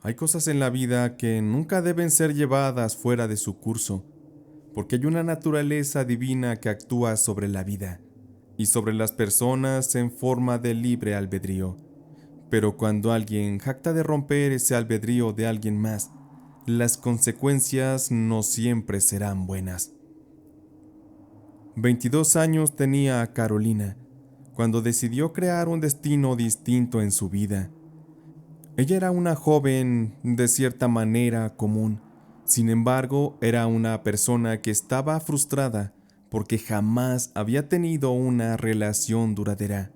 Hay cosas en la vida que nunca deben ser llevadas fuera de su curso, porque hay una naturaleza divina que actúa sobre la vida y sobre las personas en forma de libre albedrío. Pero cuando alguien jacta de romper ese albedrío de alguien más, las consecuencias no siempre serán buenas. 22 años tenía Carolina cuando decidió crear un destino distinto en su vida. Ella era una joven de cierta manera común. Sin embargo, era una persona que estaba frustrada porque jamás había tenido una relación duradera.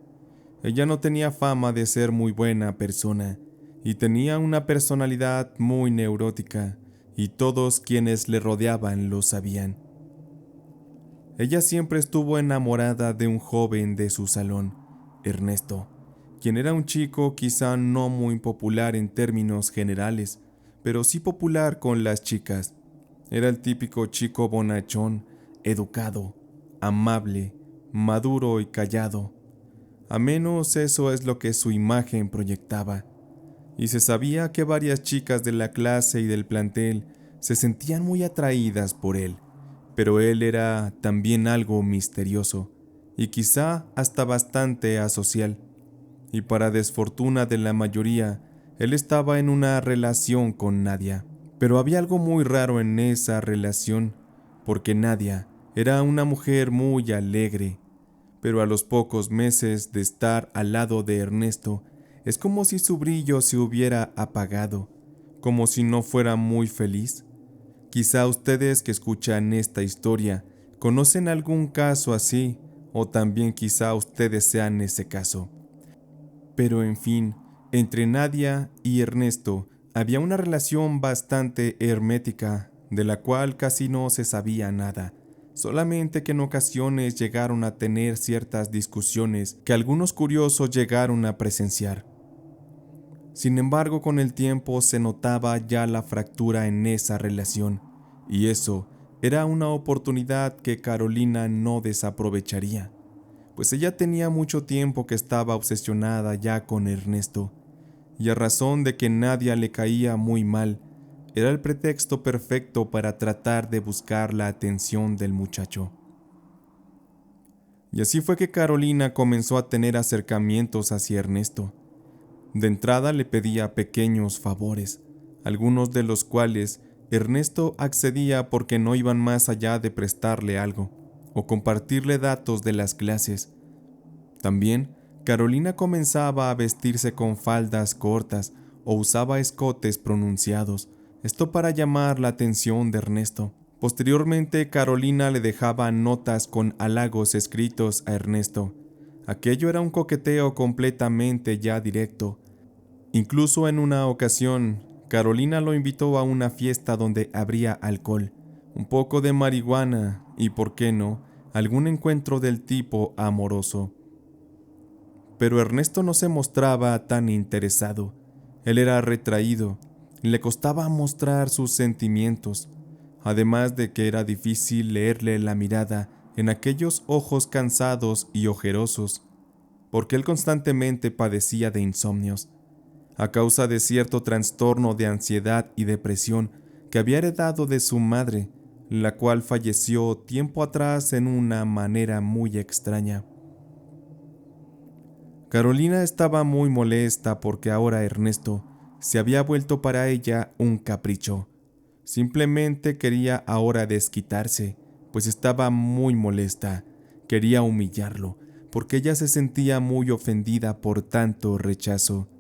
Ella no tenía fama de ser muy buena persona y tenía una personalidad muy neurótica, y todos quienes le rodeaban lo sabían. Ella siempre estuvo enamorada de un joven de su salón, Ernesto, quien era un chico quizá no muy popular en términos generales, pero sí popular con las chicas. Era el típico chico bonachón, educado, amable, maduro y callado. A menos eso es lo que su imagen proyectaba. Y se sabía que varias chicas de la clase y del plantel se sentían muy atraídas por él, pero él era también algo misterioso y quizá hasta bastante asocial. Y para desfortuna de la mayoría, él estaba en una relación con Nadia. Pero había algo muy raro en esa relación, porque Nadia era una mujer muy alegre, pero a los pocos meses de estar al lado de Ernesto, es como si su brillo se hubiera apagado, como si no fuera muy feliz. Quizá ustedes que escuchan esta historia conocen algún caso así, o también quizá ustedes sean ese caso. Pero en fin, entre Nadia y Ernesto había una relación bastante hermética, de la cual casi no se sabía nada, solamente que en ocasiones llegaron a tener ciertas discusiones que algunos curiosos llegaron a presenciar. Sin embargo, con el tiempo se notaba ya la fractura en esa relación, y eso era una oportunidad que Carolina no desaprovecharía, pues ella tenía mucho tiempo que estaba obsesionada ya con Ernesto, y a razón de que Nadia le caía muy mal, era el pretexto perfecto para tratar de buscar la atención del muchacho. Y así fue que Carolina comenzó a tener acercamientos hacia Ernesto. De entrada le pedía pequeños favores, algunos de los cuales Ernesto accedía porque no iban más allá de prestarle algo o compartirle datos de las clases. También, Carolina comenzaba a vestirse con faldas cortas o usaba escotes pronunciados, esto para llamar la atención de Ernesto. Posteriormente, Carolina le dejaba notas con halagos escritos a Ernesto. Aquello era un coqueteo completamente ya directo. Incluso en una ocasión, Carolina lo invitó a una fiesta donde habría alcohol, un poco de marihuana y, por qué no, algún encuentro del tipo amoroso. Pero Ernesto no se mostraba tan interesado. Él era retraído, y le costaba mostrar sus sentimientos, además de que era difícil leerle la mirada en aquellos ojos cansados y ojerosos, porque él constantemente padecía de insomnios, a causa de cierto trastorno de ansiedad y depresión que había heredado de su madre, la cual falleció tiempo atrás en una manera muy extraña. Carolina estaba muy molesta porque ahora Ernesto se había vuelto para ella un capricho. Simplemente quería ahora desquitarse, pues estaba muy molesta. Quería humillarlo, porque ella se sentía muy ofendida por tanto rechazo.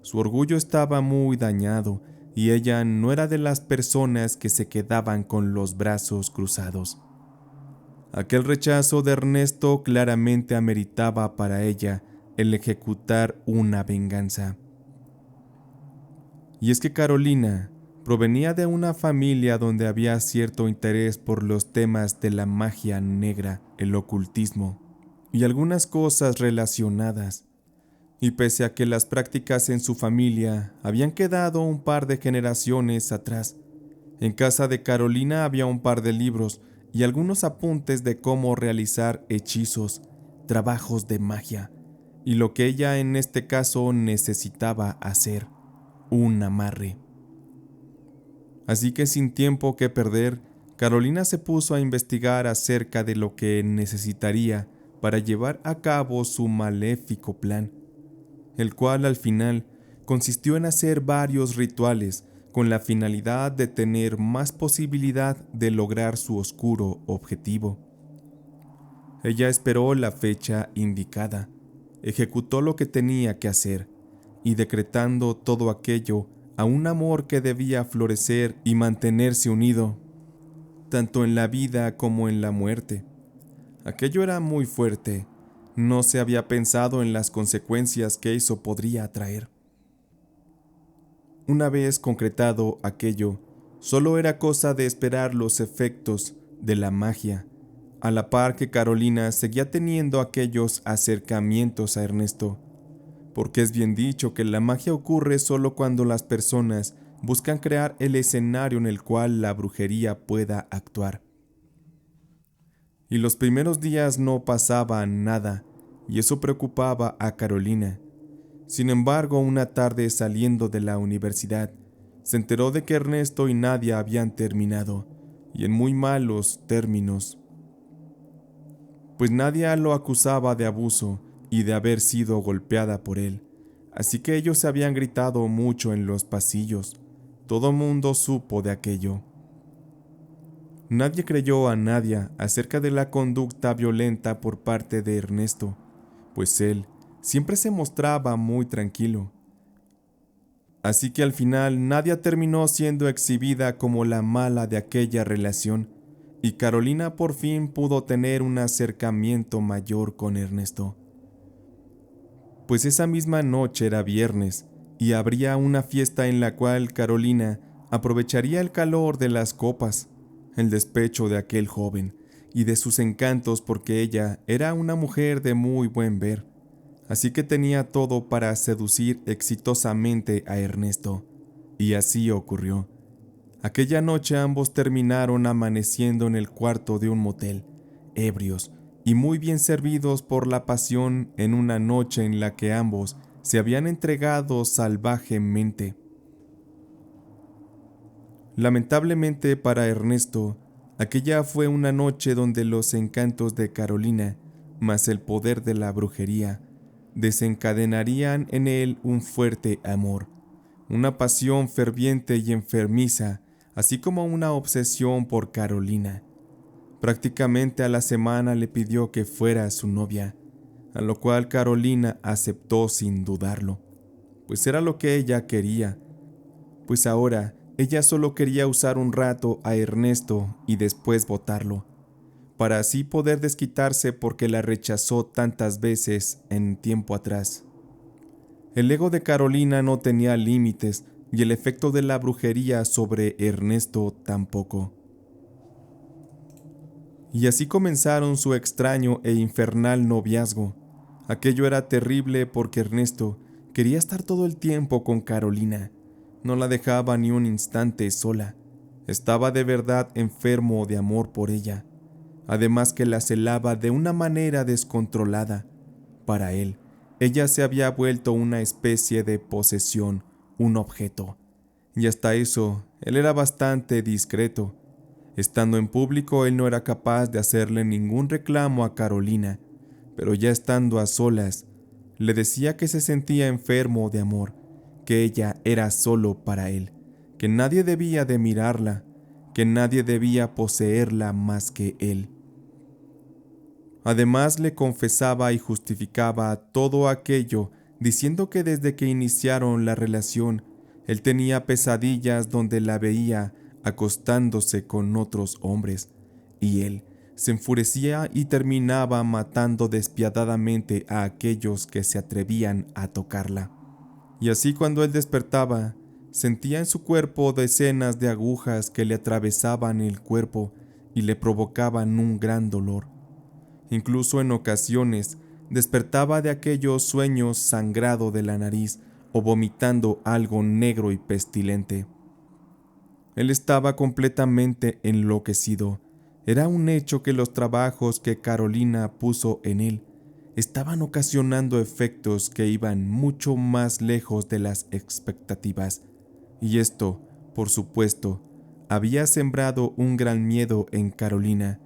Su orgullo estaba muy dañado y ella no era de las personas que se quedaban con los brazos cruzados. Aquel rechazo de Ernesto claramente ameritaba para ella el ejecutar una venganza. Y es que Carolina provenía de una familia donde había cierto interés por los temas de la magia negra, el ocultismo y algunas cosas relacionadas. Y pese a que las prácticas en su familia habían quedado un par de generaciones atrás, en casa de Carolina había un par de libros y algunos apuntes de cómo realizar hechizos, trabajos de magia, y lo que ella en este caso necesitaba hacer, un amarre. Así que sin tiempo que perder, Carolina se puso a investigar acerca de lo que necesitaría para llevar a cabo su maléfico plan, el cual al final consistió en hacer varios rituales con la finalidad de tener más posibilidad de lograr su oscuro objetivo. Ella esperó la fecha indicada, ejecutó lo que tenía que hacer, y decretando todo aquello a un amor que debía florecer y mantenerse unido, tanto en la vida como en la muerte. Aquello era muy fuerte, no se había pensado en las consecuencias que eso podría traer. Una vez concretado aquello, solo era cosa de esperar los efectos de la magia, a la par que Carolina seguía teniendo aquellos acercamientos a Ernesto, porque es bien dicho que la magia ocurre solo cuando las personas buscan crear el escenario en el cual la brujería pueda actuar. Y los primeros días no pasaba nada, y eso preocupaba a Carolina. Sin embargo, una tarde saliendo de la universidad, se enteró de que Ernesto y Nadia habían terminado, y en muy malos términos, pues Nadia lo acusaba de abuso y de haber sido golpeada por él, así que ellos se habían gritado mucho en los pasillos. Todo mundo supo de aquello. Nadie creyó a Nadia acerca de la conducta violenta por parte de Ernesto, pues él siempre se mostraba muy tranquilo. Así que al final Nadia terminó siendo exhibida como la mala de aquella relación, y Carolina por fin pudo tener un acercamiento mayor con Ernesto. Pues esa misma noche era viernes, y habría una fiesta en la cual Carolina aprovecharía el calor de las copas, el despecho de aquel joven, y de sus encantos porque ella era una mujer de muy buen ver. Así que tenía todo para seducir exitosamente a Ernesto, y así ocurrió. Aquella noche ambos terminaron amaneciendo en el cuarto de un motel, ebrios y muy bien servidos por la pasión en una noche en la que ambos se habían entregado salvajemente. Lamentablemente para Ernesto, aquella fue una noche donde los encantos de Carolina, más el poder de la brujería, desencadenarían en él un fuerte amor, una pasión ferviente y enfermiza, así como una obsesión por Carolina. Prácticamente a la semana le pidió que fuera su novia, a lo cual Carolina aceptó sin dudarlo, pues era lo que ella quería, pues ahora ella solo quería usar un rato a Ernesto y después botarlo, para así poder desquitarse porque la rechazó tantas veces en tiempo atrás. El ego de Carolina no tenía límites y el efecto de la brujería sobre Ernesto tampoco. Y así comenzaron su extraño e infernal noviazgo. Aquello era terrible porque Ernesto quería estar todo el tiempo con Carolina. No la dejaba ni un instante sola. Estaba de verdad enfermo de amor por ella. Además que la celaba de una manera descontrolada. Para él, ella se había vuelto una especie de posesión, un objeto. Y hasta eso, él era bastante discreto. Estando en público, él no era capaz de hacerle ningún reclamo a Carolina, pero ya estando a solas, le decía que se sentía enfermo de amor, que ella era solo para él, que nadie debía de mirarla, que nadie debía poseerla más que él. Además le confesaba y justificaba todo aquello, diciendo que desde que iniciaron la relación, él tenía pesadillas donde la veía acostándose con otros hombres, y él se enfurecía y terminaba matando despiadadamente a aquellos que se atrevían a tocarla. Y así cuando él despertaba, sentía en su cuerpo decenas de agujas que le atravesaban el cuerpo y le provocaban un gran dolor. Incluso en ocasiones despertaba de aquellos sueños sangrado de la nariz o vomitando algo negro y pestilente. Él estaba completamente enloquecido. Era un hecho que los trabajos que Carolina puso en él estaban ocasionando efectos que iban mucho más lejos de las expectativas. Y esto, por supuesto, había sembrado un gran miedo en Carolina,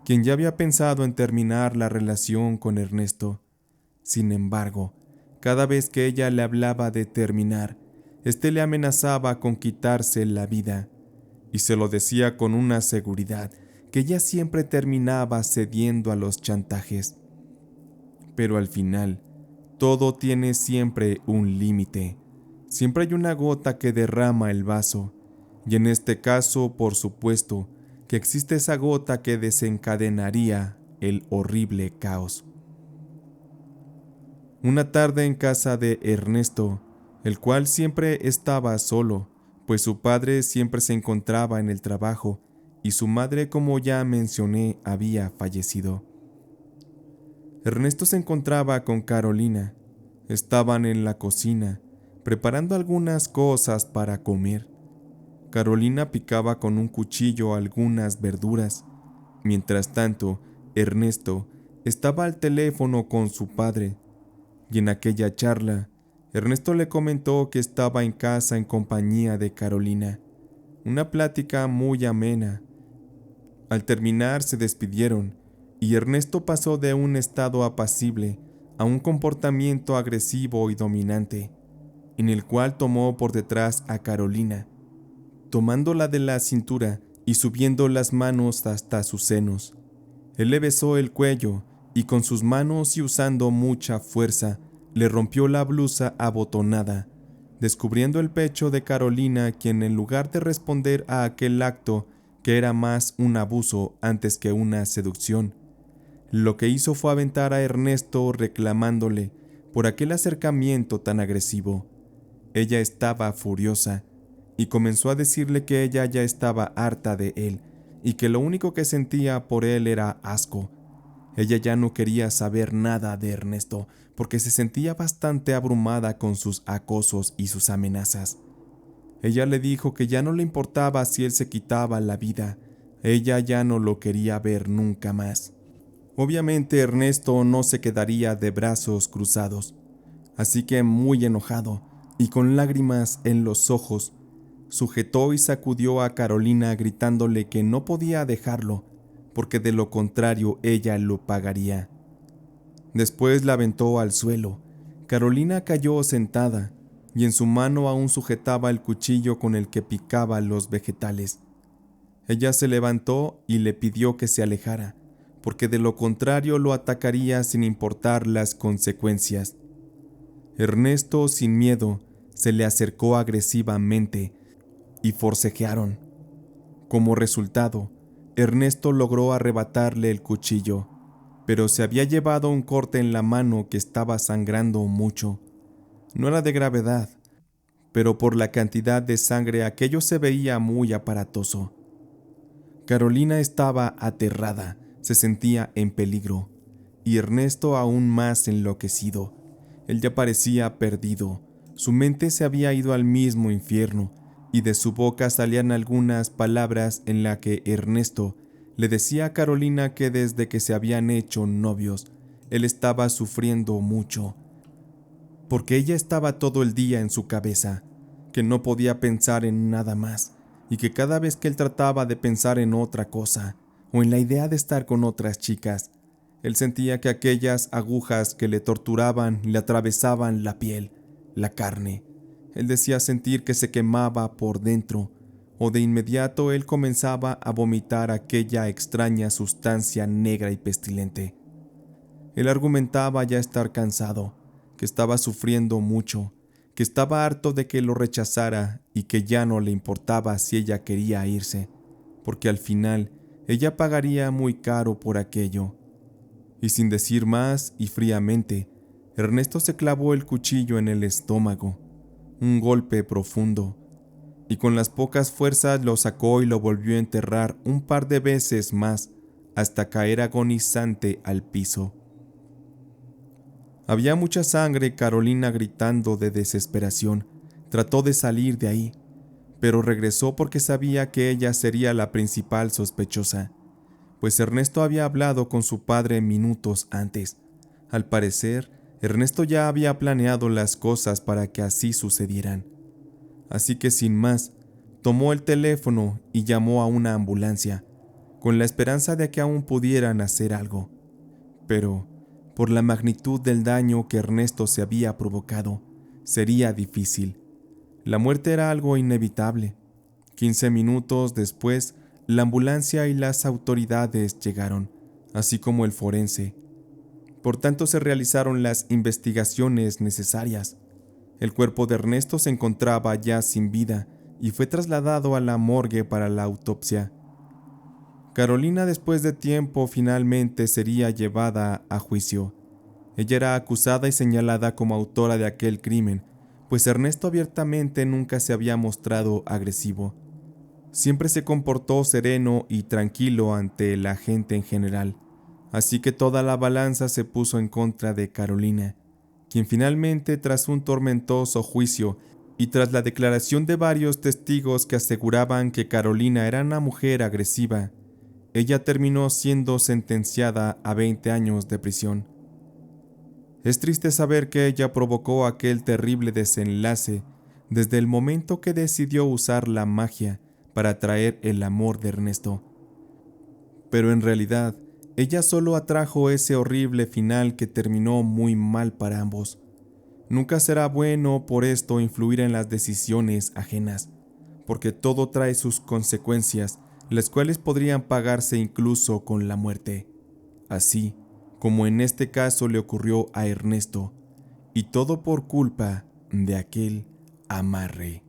quien ya había pensado en terminar la relación con Ernesto. Sin embargo, cada vez que ella le hablaba de terminar, éste le amenazaba con quitarse la vida, y se lo decía con una seguridad que ella siempre terminaba cediendo a los chantajes. Pero al final, todo tiene siempre un límite. Siempre hay una gota que derrama el vaso, y en este caso, por supuesto, que existe esa gota que desencadenaría el horrible caos. Una tarde en casa de Ernesto, el cual siempre estaba solo, pues su padre siempre se encontraba en el trabajo y su madre, como ya mencioné, había fallecido. Ernesto se encontraba con Carolina. Estaban en la cocina, preparando algunas cosas para comer. Carolina picaba con un cuchillo algunas verduras. Mientras tanto, Ernesto estaba al teléfono con su padre, y en aquella charla, Ernesto le comentó que estaba en casa en compañía de Carolina. Una plática muy amena. Al terminar se despidieron, y Ernesto pasó de un estado apacible a un comportamiento agresivo y dominante, en el cual tomó por detrás a Carolina, tomándola de la cintura y subiendo las manos hasta sus senos. Él le besó el cuello y con sus manos y usando mucha fuerza, le rompió la blusa abotonada, descubriendo el pecho de Carolina, quien en lugar de responder a aquel acto, que era más un abuso antes que una seducción, lo que hizo fue aventar a Ernesto reclamándole por aquel acercamiento tan agresivo. Ella estaba furiosa y comenzó a decirle que ella ya estaba harta de él y que lo único que sentía por él era asco. Ella ya no quería saber nada de Ernesto porque se sentía bastante abrumada con sus acosos y sus amenazas. Ella le dijo que ya no le importaba si él se quitaba la vida, ella ya no lo quería ver nunca más. Obviamente Ernesto no se quedaría de brazos cruzados, así que muy enojado y con lágrimas en los ojos, sujetó y sacudió a Carolina gritándole que no podía dejarlo, porque de lo contrario ella lo pagaría. Después la aventó al suelo. Carolina cayó sentada, y en su mano aún sujetaba el cuchillo con el que picaba los vegetales. Ella se levantó y le pidió que se alejara, porque de lo contrario lo atacaría sin importar las consecuencias. Ernesto, sin miedo, se le acercó agresivamente y forcejearon. Como resultado, Ernesto logró arrebatarle el cuchillo, pero se había llevado un corte en la mano que estaba sangrando mucho. No era de gravedad, pero por la cantidad de sangre aquello se veía muy aparatoso. Carolina estaba aterrada, se sentía en peligro, y Ernesto aún más enloquecido. Él ya parecía perdido, su mente se había ido al mismo infierno, y de su boca salían algunas palabras en las que Ernesto le decía a Carolina que desde que se habían hecho novios, él estaba sufriendo mucho, porque ella estaba todo el día en su cabeza, que no podía pensar en nada más, y que cada vez que él trataba de pensar en otra cosa, o en la idea de estar con otras chicas, él sentía que aquellas agujas que le torturaban le atravesaban la piel, la carne. Él decía sentir que se quemaba por dentro, o de inmediato él comenzaba a vomitar aquella extraña sustancia negra y pestilente. Él argumentaba ya estar cansado, que estaba sufriendo mucho, que estaba harto de que lo rechazara y que ya no le importaba si ella quería irse, porque al final ella pagaría muy caro por aquello. Y sin decir más y fríamente, Ernesto se clavó el cuchillo en el estómago, un golpe profundo, y con las pocas fuerzas lo sacó y lo volvió a enterrar un par de veces más hasta caer agonizante al piso. Había mucha sangre y Carolina, gritando de desesperación, trató de salir de ahí, pero regresó porque sabía que ella sería la principal sospechosa, pues Ernesto había hablado con su padre minutos antes. Al parecer, Ernesto ya había planeado las cosas para que así sucedieran. Así que sin más, tomó el teléfono y llamó a una ambulancia, con la esperanza de que aún pudieran hacer algo. Pero, por la magnitud del daño que Ernesto se había provocado, sería difícil. La muerte era algo inevitable. 15 minutos después, la ambulancia y las autoridades llegaron, así como el forense. Por tanto, se realizaron las investigaciones necesarias. El cuerpo de Ernesto se encontraba ya sin vida y fue trasladado a la morgue para la autopsia. Carolina, después de tiempo, finalmente sería llevada a juicio. Ella era acusada y señalada como autora de aquel crimen, pues Ernesto abiertamente nunca se había mostrado agresivo. Siempre se comportó sereno y tranquilo ante la gente en general, así que toda la balanza se puso en contra de Carolina, quien finalmente, tras un tormentoso juicio y tras la declaración de varios testigos que aseguraban que Carolina era una mujer agresiva, ella terminó siendo sentenciada a 20 años de prisión. Es triste saber que ella provocó aquel terrible desenlace desde el momento que decidió usar la magia para atraer el amor de Ernesto. Pero en realidad, ella solo atrajo ese horrible final que terminó muy mal para ambos. Nunca será bueno por esto influir en las decisiones ajenas, porque todo trae sus consecuencias, las cuales podrían pagarse incluso con la muerte. Así como en este caso le ocurrió a Ernesto, y todo por culpa de aquel amarre.